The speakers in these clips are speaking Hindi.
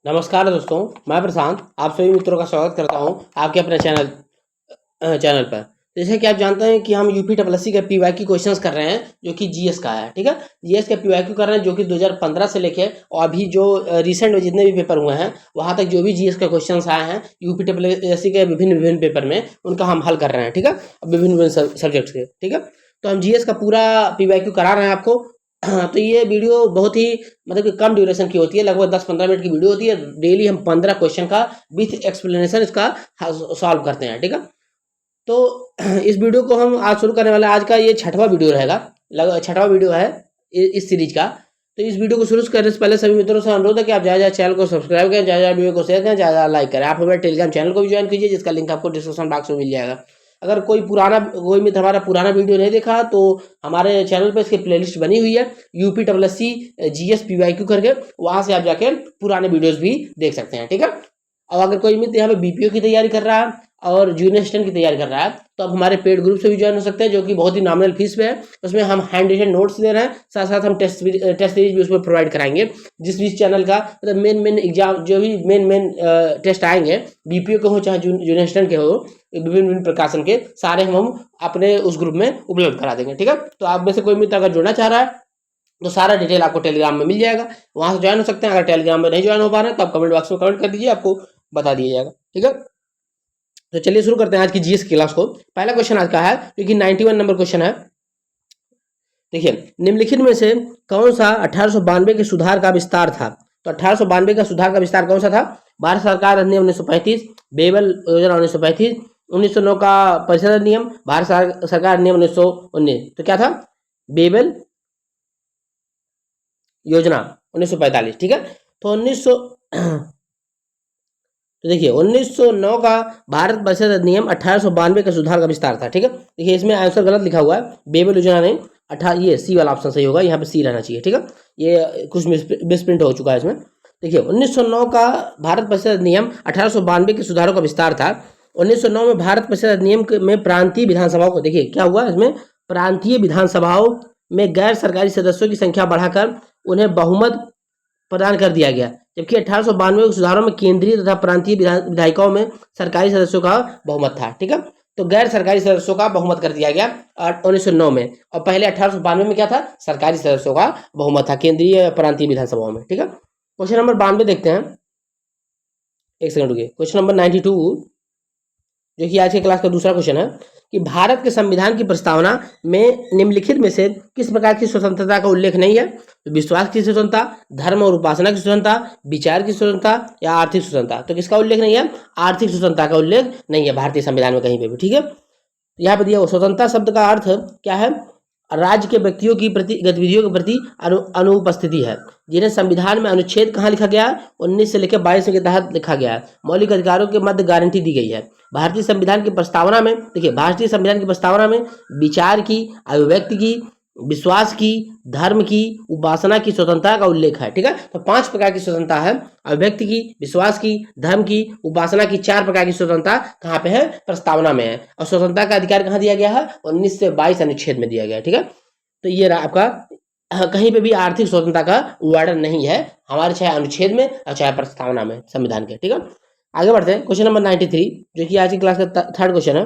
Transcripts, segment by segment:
नमस्कार दोस्तों, मैं प्रशांत आप सभी मित्रों का स्वागत करता हूं आपके अपने चैनल पर। जैसे कि आप जानते हैं कि हम यूपी डब्ल्यूएससी के पीवाईक्यू क्वेश्चंस कर रहे हैं जो कि जीएस का है। ठीक है, जीएस के पीवाईक्यू कर रहे हैं जो कि 2015 से लेके और अभी जो रिसेंट में जितने भी पेपर हुए हैं वहां तक जो भी जीएस के क्वेश्चंस आए हैं यूपी डब्ल्यूएससी के विभिन्न पेपर में उनका हम हल कर रहे हैं। ठीक है, विभिन्न सब्जेक्ट्स के। ठीक है, तो हम जीएस का पूरा पीवाईक्यू करा रहे हैं आपको। तो ये वीडियो बहुत ही मतलब कि कम ड्यूरेशन की होती है, लगभग 10-15 मिनट की वीडियो होती है। डेली हम 15 क्वेश्चन का विथ एक्सप्लेनेशन इसका सॉल्व करते हैं। ठीक है, तो इस वीडियो को हम आज शुरू करने वाले हैं। आज का ये छठवां वीडियो रहेगा, छठवां वीडियो है इस सीरीज का। तो इस वीडियो को शुरू करने से पहले सभी मित्रों से अनुरोध है कि आप ज़्यादा चैनल को सब्सक्राइब करें, ज़्यादा वीडियो को शेयर करें, ज़्यादा लाइक करें। आप हमारे टेलीग्राम चैनल को भी ज्वाइन कीजिए जिसका लिंक आपको डिस्क्रिप्शन बॉक्स में मिल जाएगा। अगर कोई मित्र हमारा पुराना वीडियो नहीं देखा तो हमारे चैनल पे इसकी प्लेलिस्ट बनी हुई है यूपी डब्ल्यूएससी जीएस पीवाईक्यू करके, वहां से आप जाके पुराने वीडियोस भी देख सकते हैं। ठीक है, और अगर कोई मित्र यहाँ पे बीपीओ की तैयारी कर रहा है और जूनियर असिस्टेंट की तैयारी कर रहा है तो आप हमारे पेड ग्रुप से भी ज्वाइन हो सकते हैं जो कि बहुत ही नॉमिनल फीस पे है। उसमें हम हैंड रिटन नोट्स दे रहे हैं, साथ साथ हम टेस्ट सीरीज भी उसमें प्रोवाइड कराएंगे। जिस भी चैनल का मतलब मेन एग्जाम जो भी मेन टेस्ट आएंगे, बीपीओ के हो चाहे जूनियर असिस्टेंट के हो, विभिन्न प्रकाशन के सारे हम अपने उस ग्रुप में उपलब्ध करा देंगे। ठीक है, तो आप में से कोई मित्र अगर जुड़ना चाह रहा है तो सारा डिटेल आपको टेलीग्राम में मिल जाएगा, वहां से ज्वाइन हो सकते हैं। अगर टेलीग्राम में नहीं ज्वाइन हो पा रहे हैं तो आप कमेंट बॉक्स में कमेंट कर दीजिए, आपको बता दिया जाएगा। ठीक है, तो चलिए शुरू करते हैं आज की जीएस की क्लास को। पहला क्वेश्चन आज का है जो कि 91 नंबर क्वेश्चन है। देखिए, निम्नलिखित में से कौन सा 1892 के सुधार का विस्तार था? तो 1892 का सुधार का विस्तार कौन सा था? भारत सरकार अधिनियम 1935, बेबल योजना 1935, 1909 का परिषद अधिनियम, भारत सरकार अधिनियम 1919। तो क्या था? बेबल योजना 1945। ठीक है, तो 1900 तो देखिए 1909 का भारत परिषद अधिनियम 1892 के सुधार का विस्तार था। ठीक है, देखिए इसमें आंसर गलत लिखा हुआ है, बेबल योजना नहीं, ये सी वाला ऑप्शन सही होगा, यहाँ पे सी रहना चाहिए। ठीक है, ये कुछ मिसप्रिंट हो चुका है इसमें। देखिए 1909 का भारत परिषद अधिनियम 1892 के सुधारों का विस्तार था। 1909 में भारत परिषद अधिनियम में प्रांतीय विधानसभाओं को, देखिए क्या हुआ इसमें, प्रांतीय विधानसभाओं में गैर सरकारी सदस्यों की संख्या बढ़ाकर उन्हें बहुमत प्रदान कर दिया गया, जबकि 1892 के सुधारों में केंद्रीय तथा प्रांतीय विधायिकाओं में सरकारी सदस्यों का बहुमत था। ठीक है, तो गैर सरकारी सदस्यों का बहुमत कर दिया गया 1909 में, और पहले 1892 में क्या था? सरकारी सदस्यों का बहुमत था केंद्रीय प्रांतीय विधानसभाओं में। ठीक है, क्वेश्चन नंबर 92 देखते हैं। एक सेकंड रुकिए, क्वेश्चन नंबर 92 जो कि आज के क्लास का दूसरा क्वेश्चन है कि भारत के संविधान की प्रस्तावना में निम्नलिखित में से किस प्रकार की स्वतंत्रता का उल्लेख नहीं है? तो विश्वास की स्वतंत्रता, धर्म और उपासना की स्वतंत्रता, विचार की स्वतंत्रता या आर्थिक स्वतंत्रता। तो किसका उल्लेख नहीं है? आर्थिक स्वतंत्रता का उल्लेख नहीं है भारतीय संविधान में कहीं पे भी। ठीक है, यहाँ पे दिया स्वतंत्रता शब्द का अर्थ क्या है? राज्य के व्यक्तियों की प्रति गतिविधियों के प्रति अनुपस्थिति है, जिन्हें संविधान में अनुच्छेद कहाँ लिखा गया है? 19 से लेकर 22 के तहत लिखा गया है। मौलिक अधिकारों के मध्य गारंटी दी गई है। भारतीय संविधान की प्रस्तावना में, देखिए भारतीय संविधान की प्रस्तावना में विचार की, अभिव्यक्ति की, विश्वास की, धर्म की, उपासना की स्वतंत्रता का उल्लेख है। ठीक है, तो 5 प्रकार की स्वतंत्रता है, अभिव्यक्ति की, विश्वास की, धर्म की, उपासना की, 4 प्रकार की स्वतंत्रता कहाँ पे है? प्रस्तावना में है। और स्वतंत्रता का अधिकार कहाँ दिया गया है? 19 से 22 अनुच्छेद में दिया गया है। ठीक है, तो ये रहा आपका, कहीं पे भी आर्थिक स्वतंत्रता का वर्णन नहीं है हमारे, चाहे अनुच्छेद में और चाहे प्रस्तावना में संविधान के। ठीक है, आगे बढ़ते हैं। क्वेश्चन नंबर 93 जो कि आज की क्लास का थर्ड क्वेश्चन है।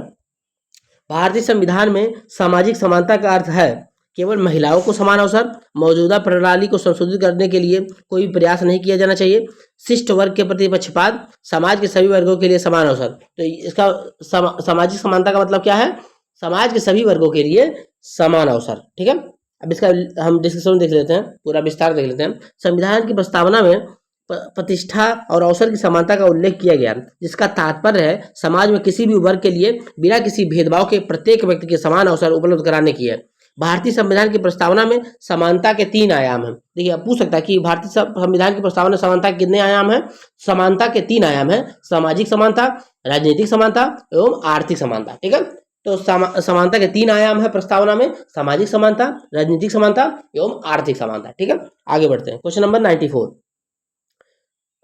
भारतीय संविधान में सामाजिक समानता का अर्थ है केवल महिलाओं को समान अवसर, मौजूदा प्रणाली को संशोधित करने के लिए कोई भी प्रयास नहीं किया जाना चाहिए, शिष्ट वर्ग के प्रति पक्षपात, समाज के सभी वर्गों के लिए समान अवसर। तो इसका सामाजिक समानता का मतलब क्या है? समाज के सभी वर्गों के लिए समान अवसर। ठीक है, अब इसका हम डिस्कशन देख लेते हैं, पूरा विस्तार देख लेते हैं। संविधान की प्रस्तावना में प्रतिष्ठा और अवसर की समानता का उल्लेख किया गया, जिसका तात्पर्य है समाज में किसी भी वर्ग के लिए बिना किसी भेदभाव के प्रत्येक व्यक्ति के समान अवसर उपलब्ध कराने की है। भारतीय संविधान की प्रस्तावना में समानता के 3 आयाम हैं। देखिए अब पूछ सकता है कि भारतीय संविधान की प्रस्तावना में समानता के कितने आयाम हैं? समानता के 3 आयाम हैं, सामाजिक समानता, राजनीतिक समानता एवं आर्थिक समानता। ठीक है, तो समानता के 3 आयाम है प्रस्तावना में, सामाजिक समानता, राजनीतिक समानता एवं आर्थिक समानता। ठीक है, आगे बढ़ते हैं। क्वेश्चन नंबर 94,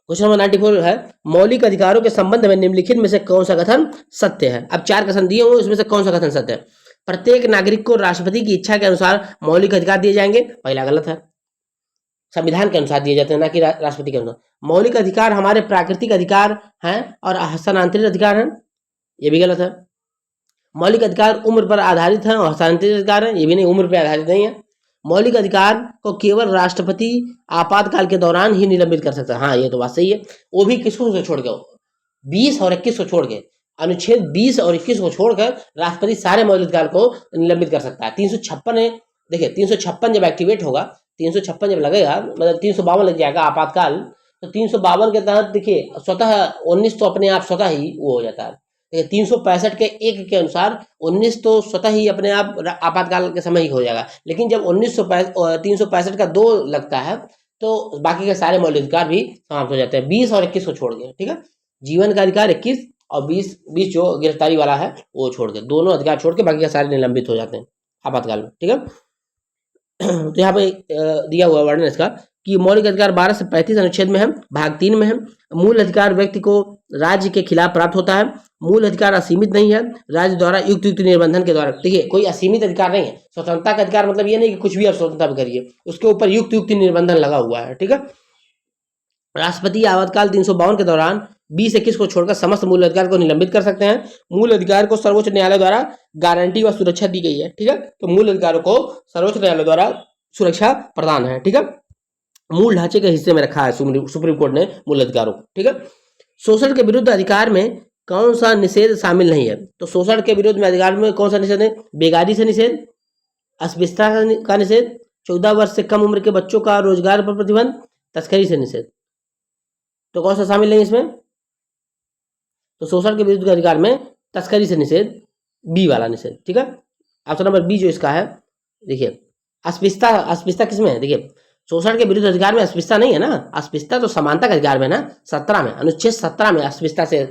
क्वेश्चन नंबर 94 है मौलिक अधिकारों के संबंध में निम्नलिखित में से कौन सा कथन सत्य है? अब 4 कथन दिए हुए, इसमें से कौन सा कथन सत्य है? प्रत्येक नागरिक को राष्ट्रपति की इच्छा के अनुसार मौलिक अधिकार दिए जाएंगे, पहला गलत है। संविधान के अनुसार दिए जाते हैं, ना कि राष्ट्रपति के अनुसार। मौलिक अधिकार हमारे प्राकृतिक अधिकार हैं और हस्तांतरित अधिकार हैं, ये भी गलत है। मौलिक अधिकार उम्र पर आधारित हैं और हस्तांतरित अधिकार हैं, ये भी नहीं, उम्र पर आधारित नहीं है। मौलिक अधिकार को केवल राष्ट्रपति आपातकाल के दौरान ही निलंबित कर सकता है, हाँ ये तो बात सही है। वो भी किसको छोड़ के, 20 और 21 को छोड़ के, अनुच्छेद 20 और 21 को छोड़कर राष्ट्रपति सारे मौलिक अधिकार को निलंबित कर सकता है। 356 है, देखिए 356 जब एक्टिवेट होगा, 356 जब लगेगा, मतलब 352 लग जाएगा आपातकाल, तो 352 के तहत देखिए स्वतः 19 तो अपने आप स्वतः ही वो हो जाता है। 365 के 1 के अनुसार 19 तो स्वतः ही अपने आप आपातकाल के समय ही हो जाएगा, लेकिन जब 365 का 2 लगता है तो बाकी के सारे मौलिक अधिकार भी समाप्त हो जाते हैं, 20 और 21 को छोड़ के, ठीक है। जीवन का अधिकार 21 और 20 जो गिरफ्तारी वाला है वो छोड़ के, दोनों अधिकार छोड़ के बाकी के सारे निलंबित हो जाते हैं आपातकाल में, ठीक है। तो यहाँ पे दिया हुआ वर्णन इसका कि मौलिक अधिकार 12 से 35 अनुच्छेद में है, भाग 3 में है। मूल अधिकार व्यक्ति को राज्य के खिलाफ प्राप्त होता है। मूल अधिकार असीमित नहीं है, राज्य द्वारा युक्त निर्बंधन के द्वारा, देखिए कोई असीमित अधिकार नहीं है। स्वतंत्रता का अधिकार मतलब ये नहीं कि कुछ भी आप स्वतंत्रता में करिए, उसके ऊपर युक्त निर्बंधन लगा हुआ है, ठीक है। राष्ट्रपति आपातकाल 352 के दौरान 20-21 को छोड़कर समस्त मूल अधिकार को निलंबित कर सकते हैं। मूल अधिकार को सर्वोच्च न्यायालय द्वारा गारंटी व सुरक्षा दी गई है, ठीक है। तो मूल अधिकारों को सर्वोच्च न्यायालय द्वारा सुरक्षा प्रदान है, ठीक है। मूल ढांचे के हिस्से में रखा है सुप्रीम कोर्ट ने मूल अधिकारों को, ठीक है। शोषण के विरुद्ध अधिकार में कौन सा निषेध शामिल नहीं है? तो शोषण के विरुद्ध में अधिकार में कौन सा निषेध है? बेगारी से निषेध, अस्पृश्यता का निषेध, 14 वर्ष से कम उम्र के बच्चों का रोजगार पर प्रतिबंध, तस्करी से निषेध। तो कौन सा शामिल नहीं इसमें? तो शोषण के विरुद्ध अधिकार में तस्करी से निषेध, बी वाला निषेध, ठीक है। ऑप्शन नंबर बी जो इसका है, देखिए अस्पृश्यता किसमें है? देखिए शोषण के विरुद्ध अधिकार में अस्पृश्यता नहीं है ना, अस्पृश्यता तो समानता के अधिकार में ना, 17 में, अनुच्छेद 17 में अस्पृश्यता से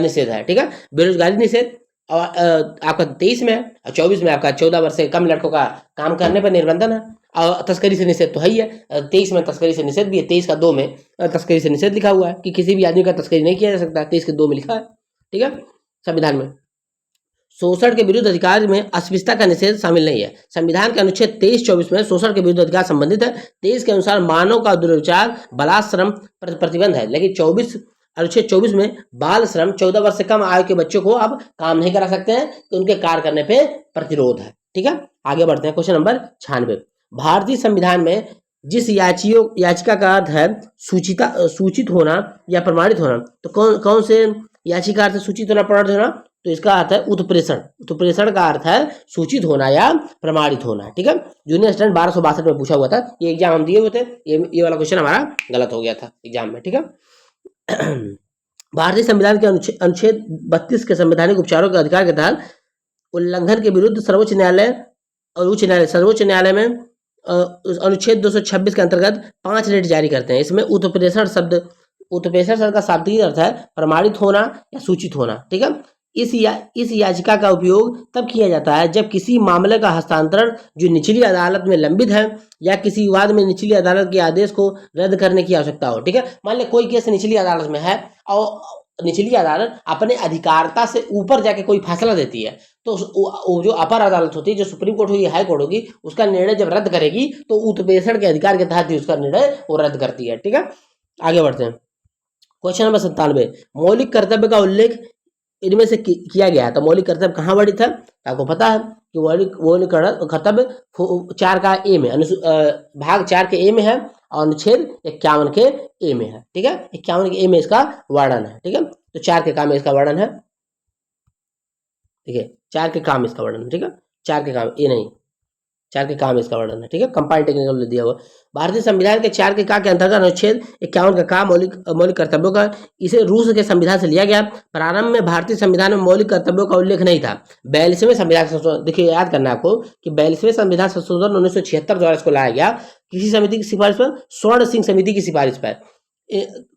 निषेध है, ठीक है। बेरोजगारी निषेध और आपका 23 में है, और 24 में आपका 14 वर्ष से कम लड़कों का काम करने पर निर्बंधन है, और तस्करी से निषेध तो है ही है। 23 में तस्करी से निषेध भी है, 23 का 2 में तस्करी से निषेध लिखा हुआ है कि किसी भी आदमी का तस्करी नहीं किया जा सकता, 23 के 2 में लिखा है, ठीक है, संविधान में। शोषण के विरुद्ध अधिकार में अस्पृश्यता का निषेध शामिल नहीं है। संविधान के अनुच्छेद 23-24 में शोषण के विरुद्ध अधिकार संबंधित है। 23 के अनुसार मानव का दुर्व्यवचार, बलात्श्रम पर प्रतिबंध है, लेकिन अनुच्छेद 24 में बाल श्रम, 14 वर्ष से कम आयु के बच्चों को अब काम नहीं करा सकते हैं, तो उनके कार्य करने पे प्रतिरोध है, ठीक है। आगे बढ़ते हैं, क्वेश्चन नंबर 96। भारतीय संविधान में जिस याचिका का अर्थ है सूचित होना या प्रमाणित होना, तो कौन से याचिका अर्थ सूचित होना, प्रमाणित होना? तो इसका अर्थ है उत्प्रेषण। उत्प्रेषण का अर्थ है सूचित होना या प्रमाणित होना, ठीक है। जूनियर स्टैंडर्ड 1262 में पूछा हुआ था, ये एग्जाम हम दिए हुए थे, ये वाला क्वेश्चन हमारा गलत हो गया था एग्जाम में, ठीक है। भारतीय संविधान के अनुच्छेद 32 के संवैधानिक उपचारों के अधिकार के तहत उल्लंघन के विरुद्ध सर्वोच्च न्यायालय और उच्च न्यायालय, सर्वोच्च न्यायालय में अनुच्छेद 226 के अंतर्गत 5 रेट जारी करते हैं। इसमें उत्प्रेषण शब्द का शाब्दिक अर्थ है प्रमाणित होना या सूचित होना, ठीक है। इस याचिका का उपयोग तब किया जाता है जब किसी मामले का हस्तांतरण जो निचली अदालत में लंबित है या किसी विवाद में निचली अदालत के आदेश को रद्द करने की आवश्यकता हो, ठीक है। मान ले कोई केस निचली अदालत में है और निचली अदालत अपने अधिकारता से ऊपर जाके कोई फैसला देती है, तो जो अपर अदालत होती है, जो सुप्रीम कोर्ट होगी, हाई कोर्ट होगी, उसका निर्णय जब रद्द करेगी तो उत्प्रेषण के अधिकार के तहत ही उसका निर्णय वो रद्द करती है, ठीक है। आगे बढ़ते हैं, क्वेश्चन नंबर 97। मौलिक कर्तव्य का उल्लेख इनमें से किया गया है, तो मौलिक कर्तव्य कहाँ वर्णित है? आपको पता है कि मौलिक कर्तव्य 4 का ए में, भाग 4 के ए में है और अनुच्छेद 51 के ए में है, ठीक है। 51 के ए में इसका वर्णन है, ठीक है। तो 4 के काम में इसका वर्णन है, ठीक है। 4 के काम इसका वर्णन, ठीक है। 4 के काम, ए नहीं, 4 के काम इसका वर्णन है, ठीक है। कंपाइल टेक्निकल दिया हुआ। भारतीय संविधान के 4 के का के अंतर्गत अनुच्छेद 51 का काम मौलिक कर्तव्यों का, इसे रूस के संविधान से लिया गया। प्रारंभ में भारतीय संविधान में मौलिक कर्तव्यों का उल्लेख नहीं था। 42वें संविधान संशोधन, देखिए याद करना है आपको कि 42वें संविधान संशोधन 1976 द्वारा इसको लाया गया, किसी समिति की सिफारिश पर, स्वर्ण सिंह समिति की सिफारिश पर।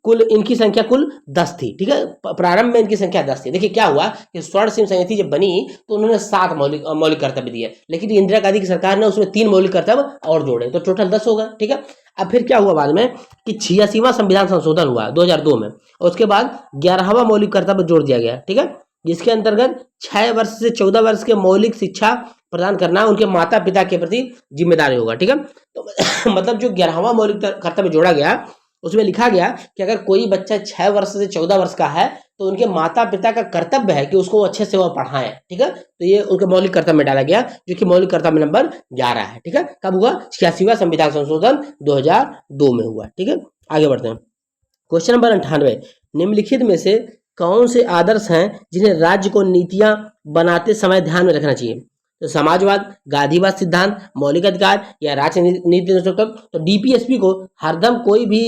कुल इनकी संख्या कुल 10 थी, ठीक है। प्रारंभ में इनकी संख्या 10 थी। देखिए क्या हुआ कि स्वर्ण सिंह समिति जब बनी तो उन्होंने 7 मौलिक कर्तव्य दिए, लेकिन इंदिरा गांधी की सरकार ने उसमें 3 मौलिक कर्तव्य और जोड़े, तो टोटल 10 हो गए, ठीक है। अब फिर क्या हुआ बाद में कि 86वां संविधान संशोधन हुआ 2002 में, और उसके बाद 11वां मौलिक कर्तव्य जोड़ दिया गया, ठीक है। जिसके अंतर्गत 6 वर्ष से 14 वर्ष के मौलिक शिक्षा प्रदान करना उनके माता पिता के प्रति जिम्मेदारी होगा। ठीक है, तो मतलब जो 11वां मौलिक कर्तव्य जोड़ा गया उसमें लिखा गया कि अगर कोई बच्चा 6 वर्ष से 14 वर्ष का है तो उनके माता पिता का कर्तव्य है कि उसको अच्छे से वो पढ़ाएं। ठीक है, तो ये उनके मौलिक कर्तव्य में डाला गया, जो कि मौलिक कर्तव्य नंबर 11 है। ठीक है, कब हुआ? 86वां संविधान संशोधन 2002 में हुआ। ठीक है, आगे बढ़ते हैं। क्वेश्चन नंबर 98, निम्नलिखित में से कौन से आदर्श हैं जिन्हें राज्य को नीतियां बनाते समय ध्यान में रखना चाहिए? तो समाजवाद, गांधीवाद सिद्धांत, मौलिक अधिकार या राजनीति। तो डीपीएसपी को हरदम कोई भी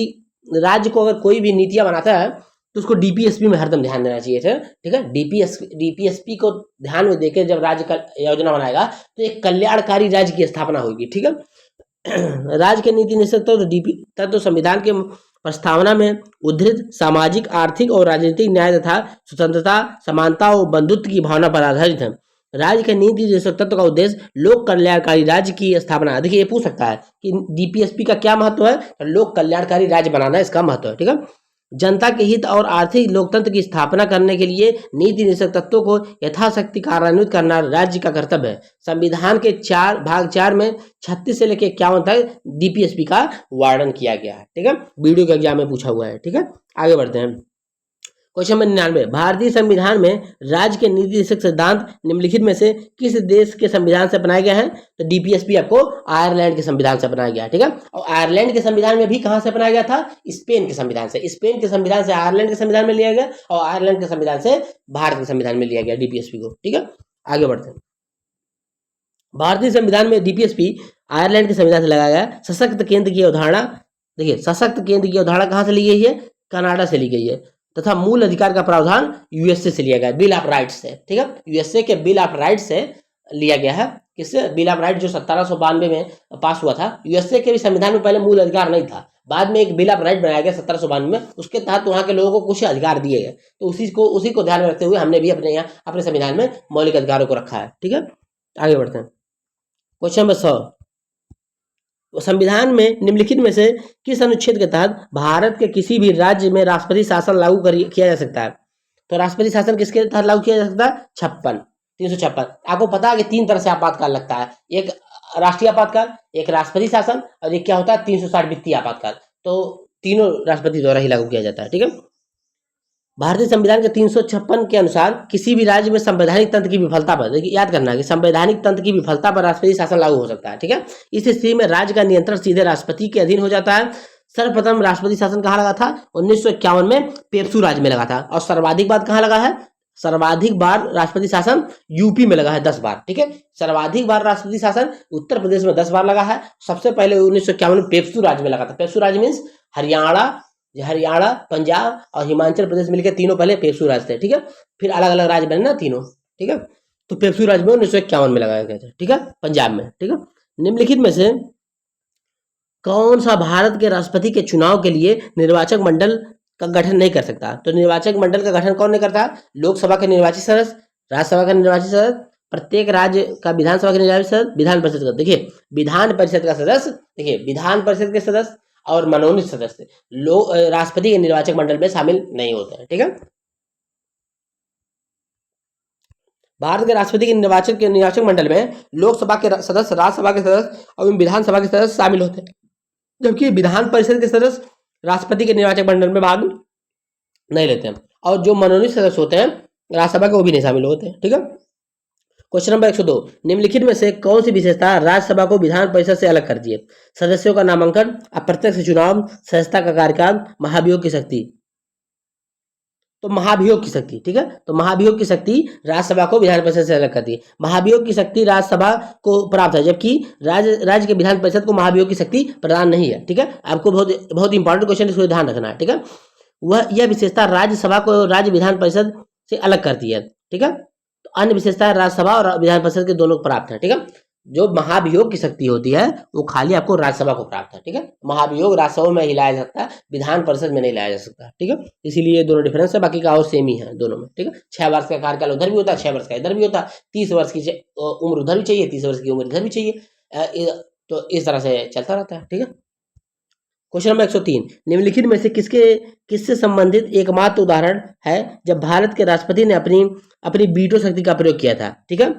राज्य को अगर कोई भी नीतियां बनाता है तो उसको डीपीएसपी में हरदम ध्यान देना चाहिए था। ठीक है, डीपीएसपी को ध्यान में देकर जब राज्य का योजना बनाएगा तो एक कल्याणकारी राज्य की स्थापना होगी। ठीक है, राज्य के नीति निश्चित तत्व संविधान के प्रस्तावना में उद्धृत सामाजिक, आर्थिक और राजनीतिक न्याय तथा स्वतंत्रता, समानता और बंधुत्व की भावना पर आधारित है। राज्य के नीति निश्चित तत्व का उद्देश्य लोक कल्याणकारी राज्य की स्थापना है। देखिए, ये पूछ सकता है कि डीपीएसपी का क्या महत्व है? लोक कल्याणकारी राज्य बनाना इसका महत्व है। ठीक है, जनता के हित और आर्थिक लोकतंत्र की स्थापना करने के लिए नीति निश्चित तत्वों को यथाशक्ति कार्यान्वित करना राज्य का कर्तव्य है। संविधान के भाग 4 में 36 से लेकर 51 तक डीपीएसपी का वर्णन किया गया है। ठीक है, वीडियो के एग्जाम में पूछा हुआ है। ठीक है, आगे बढ़ते हैं। क्वेश्चन नंबर 99, भारतीय संविधान में राज्य के नीति निश्चित सिद्धांत निम्नलिखित में से किस देश के संविधान से अपनाए गए हैं? तो डीपीएसपी आपको आयरलैंड के संविधान से अपनाया गया है। ठीक है, और आयरलैंड के संविधान में भी कहां से अपनाया गया था? स्पेन के संविधान से। स्पेन के संविधान से आयरलैंड के संविधान में लिया गया और आयरलैंड के संविधान से भारत के संविधान में लिया गया डीपीएसपी को। ठीक है, आगे बढ़ते हैं। भारतीय संविधान में डीपीएसपी आयरलैंड के संविधान से लगाया गया। सशक्त केंद्र की अवधारणा, देखिए सशक्त केंद्र की अवधारणा कहां से ली गई है? कनाडा से ली गई है। तथा मूल अधिकार का प्रावधान यूएसए से लिया गया, बिल ऑफ राइट्स से। ठीक है, यूएसए के बिल ऑफ राइट्स से लिया गया है। किससे? बिल ऑफ राइट जो 1792 में पास हुआ था। यूएसए के भी संविधान में पहले मूल अधिकार नहीं था, बाद में एक बिल ऑफ राइट बनाया गया 1792 में, उसके तहत वहां के लोगों को कुछ अधिकार दिए गए। तो उसी को ध्यान में रखते हुए हमने भी अपने यहाँ अपने संविधान में मौलिक अधिकारों को रखा है। ठीक है, आगे बढ़ते हैं। क्वेश्चन नंबर 100, संविधान में निम्नलिखित में से किस अनुच्छेद के तहत भारत के किसी भी राज्य में राष्ट्रपति शासन लागू किया जा सकता है? तो राष्ट्रपति शासन किसके तहत लागू किया जा सकता है? 356। आपको पता है कि 3 तरह से आपातकाल लगता है, एक राष्ट्रीय आपातकाल, एक राष्ट्रपति शासन और एक क्या होता है 360 वित्तीय आपातकाल। तो तीनों राष्ट्रपति द्वारा ही लागू किया जाता है। ठीक है, भारतीय संविधान के 356 के अनुसार किसी भी राज्य में संवैधानिक तंत्र की विफलता पर, देखिए याद करना है कि संवैधानिक तंत्र की विफलता पर राष्ट्रपति शासन लागू हो सकता है। ठीक है, इस स्थिति में राज्य का नियंत्रण सीधे राष्ट्रपति के अधीन हो जाता है। सर्वप्रथम राष्ट्रपति शासन कहाँ लगा था? 1951 में पेप्सू राज्य में लगा था। और सर्वाधिक बार कहाँ लगा है? सर्वाधिक बार राष्ट्रपति शासन यूपी में लगा है, 10 बार। ठीक है, सर्वाधिक बार राष्ट्रपति शासन उत्तर प्रदेश में 10 बार लगा है। सबसे पहले 1951 में पेप्सू राज्य में लगा था। पेप्सू राज्य मीन्स हरियाणा, पंजाब और हिमाचल प्रदेश मिलकर तीनों पहले पेप्सू राज्य थे। ठीक है, फिर अलग अलग राज्य बने ना तीनों। ठीक है, तो पेप्सू राज्य में 1951 में लगाया गया था। ठीक है, पंजाब में। ठीक है, निम्नलिखित में से कौन सा भारत के राष्ट्रपति के चुनाव के लिए निर्वाचक मंडल का गठन नहीं कर सकता? तो निर्वाचक मंडल का गठन कौन नहीं करता? लोकसभा के निर्वाचित सदस्य, राज्यसभा का निर्वाचित सदस्य, प्रत्येक राज्य का विधानसभा के निर्वाचित सदस्य, विधान परिषद का। देखिए विधान परिषद का सदस्य, देखिए विधान परिषद के सदस्य और मनोनीत सदस्य राष्ट्रपति के निर्वाचक मंडल में शामिल नहीं होते हैं। ठीक है, भारत के राष्ट्रपति के निर्वाचक मंडल में लोकसभा के सदस्य, राज्यसभा के सदस्य और विधानसभा के सदस्य शामिल होते हैं, जबकि विधान परिषद के सदस्य राष्ट्रपति के निर्वाचक मंडल में भाग नहीं लेते हैं। और जो मनोनीत सदस्य होते हैं राज्यसभा के, वो भी नहीं शामिल होते हैं। ठीक है, क्वेश्चन नंबर 102, निम्नलिखित में से कौन सी विशेषता राज्यसभा को विधान परिषद से अलग करती है? सदस्यों का नामांकन, अप्रत्यक्ष चुनाव, सदस्यता का कार्यकाल, महाभियोग की शक्ति। तो महाभियोग की शक्ति। ठीक है, तो महाभियोग की शक्ति राज्यसभा को विधान परिषद से अलग करती है। महाभियोग की शक्ति राज्यसभा को प्राप्त है, जबकि राज्य के विधान परिषद को महाभियोग की शक्ति प्रदान नहीं है। ठीक है, आपको बहुत इंपॉर्टेंट क्वेश्चन, इसको ध्यान रखना है। ठीक है, यह विशेषता राज्यसभा को राज्य विधान परिषद से अलग करती है। ठीक है, तो अन्य विशेषता राज्यसभा और विधान परिषद के दोनों को प्राप्त है। ठीक है, जो महाभियोग की शक्ति होती है वो खाली आपको राज्यसभा को प्राप्त है। ठीक है, महाभियोग राज्यसभा में ही लाया जा सकता है, विधान परिषद में नहीं लाया जा सकता। ठीक है, इसीलिए दोनों डिफरेंस है, बाकी का और सेम ही है दोनों में। ठीक है, 6 वर्ष का कार्यकाल उधर भी होता है, 6 वर्ष का इधर भी होता है, 30 वर्ष की उम्र उधर भी चाहिए, 30 वर्ष की उम्र इधर भी चाहिए। तो इस तरह से चलता रहता है। ठीक है, क्वेश्चन नंबर 103, निम्नलिखित में से किससे संबंधित एकमात्र उदाहरण है जब भारत के राष्ट्रपति ने अपनी अपनी वीटो शक्ति का प्रयोग किया था। ठीक है,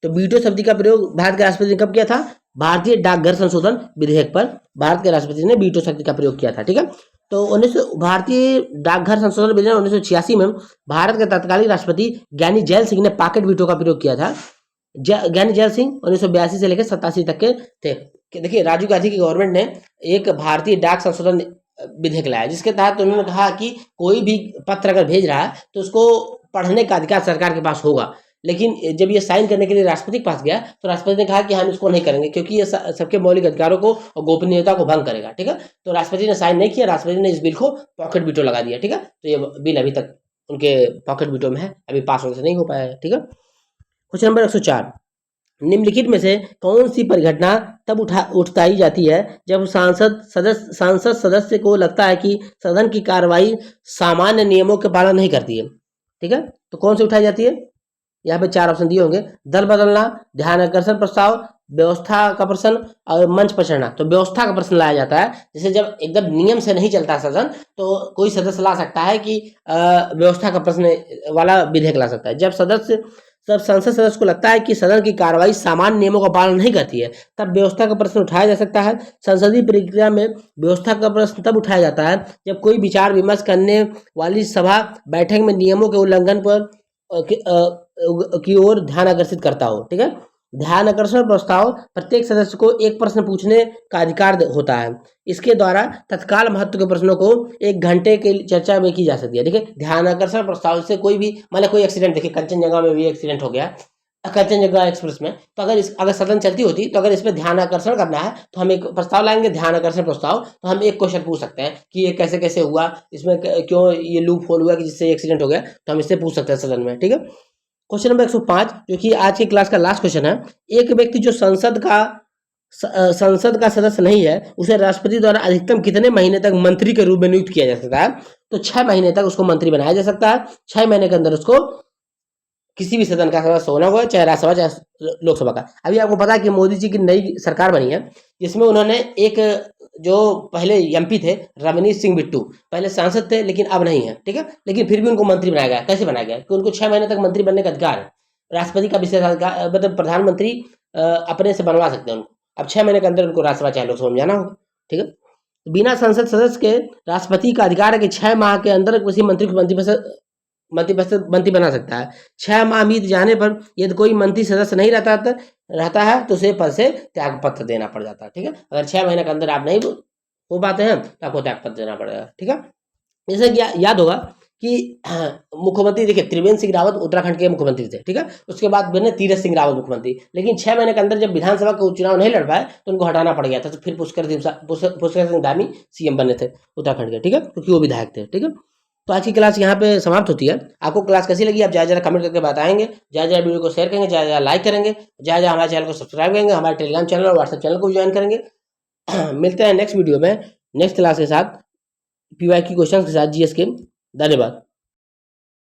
तो वीटो शक्ति का प्रयोग भारत के राष्ट्रपति ने कब किया था? भारतीय डाकघर संशोधन विधेयक पर भारत के राष्ट्रपति ने वीटो शक्ति का प्रयोग किया था। ठीक है, तो भारतीय डाकघर संशोधन विधेयक 1986 में भारत के तत्कालीन राष्ट्रपति ज्ञानी जैल सिंह ने पॉकेट वीटो का प्रयोग किया था। ज्ञानी जैल सिंह 1982 से लेकर 87 तक के थे। देखिए, राजीव गांधी की गवर्नमेंट ने एक भारतीय डाक संशोधन विधेयक लाया, जिसके तहत उन्होंने कहा कि कोई भी पत्र अगर भेज रहा है तो उसको पढ़ने का अधिकार सरकार के पास होगा। लेकिन जब ये साइन करने के लिए राष्ट्रपति के पास गया तो राष्ट्रपति ने कहा कि हम इसको नहीं करेंगे, क्योंकि ये सबके मौलिक अधिकारों को और गोपनीयता को भंग करेगा। ठीक है, तो राष्ट्रपति ने साइन नहीं किया, राष्ट्रपति ने इस बिल को पॉकेट वीटो लगा दिया। ठीक है, तो ये बिल अभी तक उनके पॉकेट वीटो में है, अभी पास होने से नहीं हो पाया है। ठीक है, क्वेश्चन नंबर 104, निम्नलिखित में से कौन सी परिघटना तब उठाई जाती है जब सांसद सदस्य को लगता है कि सदन की कार्रवाई सामान्य नियमों के पालन नहीं करती है। ठीक है, तो कौन सी उठाई जाती है? यहाँ पे 4 ऑप्शन दिए होंगे, दल बदलना, ध्यान आकर्षण प्रस्ताव, व्यवस्था का प्रश्न और मंच पर चढ़ना। तो व्यवस्था का प्रश्न लाया जाता है, जैसे जब एकदम नियम से नहीं चलता सदन तो कोई सदस्य ला सकता है कि व्यवस्था का प्रश्न वाला विधेयक ला सकता है। जब संसद सदस्य को लगता है कि सदन की कार्रवाई सामान्य नियमों का पालन नहीं करती है, तब व्यवस्था का प्रश्न उठाया जा सकता है। संसदीय प्रक्रिया में व्यवस्था का प्रश्न तब उठाया जाता है जब कोई विचार विमर्श करने वाली सभा बैठक में नियमों के उल्लंघन पर की ओर ध्यान आकर्षित करता हो। ठीक है, ध्यान आकर्षण प्रस्ताव प्रत्येक सदस्य को एक प्रश्न पूछने का अधिकार होता है। इसके द्वारा तत्काल महत्व के प्रश्नों को 1 घंटे के चर्चा में की जा सकती है। देखिए, ध्यान आकर्षण प्रस्ताव से कोई भी मतलब कोई एक्सीडेंट, देखिए कंचनजंगा में भी एक्सीडेंट हो गया, कंचनजंगा एक्सप्रेस में, तो अगर सदन चलती होती तो अगर इस पर ध्यान आकर्षण करना है तो हम एक प्रस्ताव लाएंगे, ध्यान आकर्षण प्रस्ताव, तो हम एक क्वेश्चन पूछ सकते हैं कि ये कैसे कैसे हुआ, इसमें क्यों ये लूप होल हुआ कि जिससे एक्सीडेंट हो गया, तो हम इससे पूछ सकते हैं सदन में। ठीक है, क्वेश्चन नंबर 105, जो कि आज की क्लास का लास्ट क्वेश्चन है, एक व्यक्ति जो संसद का सदस्य नहीं है, उसे राष्ट्रपति द्वारा अधिकतम कितने महीने तक मंत्री के रूप में नियुक्त किया जा सकता है? तो 6 महीने तक उसको मंत्री बनाया जा सकता है। 6 महीने के अंदर उसको किसी भी सदन का सदस्य होना होगा, चाहे राज्यसभा चाहे लोकसभा का। अभी आपको पता है कि मोदी जी की नई सरकार बनी है, जिसमें उन्होंने एक जो पहले एमपी थे रमनीश सिंह बिट्टू, पहले सांसद थे लेकिन अब नहीं है। ठीक है, लेकिन फिर भी उनको मंत्री बनाया गया। कैसे बनाया गया? कि उनको 6 महीने तक मंत्री बनने का अधिकार है, राष्ट्रपति का विशेषाधिकार, मतलब प्रधानमंत्री अपने से बनवा सकते हैं उनको। अब 6 महीने के अंदर उनको राज्यसभा चाहे लोकसभा में जाना होगा। ठीक है, बिना संसद सदस्य के राष्ट्रपति का अधिकार है कि 6 माह के अंदर किसी मंत्री को मंत्री बना सकता है। 6 माह बीत जाने पर यदि कोई मंत्री सदस्य नहीं रहता है तो उसे पद से त्याग पत्र देना पड़ जाता है। ठीक है, अगर 6 महीने के अंदर आप नहीं हो पाते हैं तो आपको त्याग पत्र देना पड़ेगा। ठीक है, जैसे कि याद होगा कि मुख्यमंत्री, देखिए त्रिवेंद्र सिंह रावत उत्तराखंड के मुख्यमंत्री थे। ठीक है, उसके बाद बने तीरथ सिंह रावत मुख्यमंत्री, लेकिन 6 महीने के अंदर जब विधानसभा का चुनाव नहीं लड़ पाए तो उनको हटाना पड़ गया था। तो फिर पुष्कर सिंह धामी सीएम बने थे उत्तराखंड के। ठीक है, क्योंकि वो विधायक थे। ठीक है, तो आज की क्लास यहाँ पे समाप्त होती है। आपको क्लास कैसी लगी आप ज़्यादा कमेंट करके बताएंगे, ज़्यादा वीडियो को शेयर करेंगे, ज़्यादा लाइक करेंगे, ज़्यादा हमारे चैनल को सब्सक्राइब करेंगे, हमारे टेलीग्राम चैनल और व्हाट्सएप चैनल को ज्वाइन करेंगे। मिलते हैं नेक्स्ट वीडियो में नेक्स्ट क्लास के साथ, PYQ क्वेश्चन के साथ, GS के। धन्यवाद।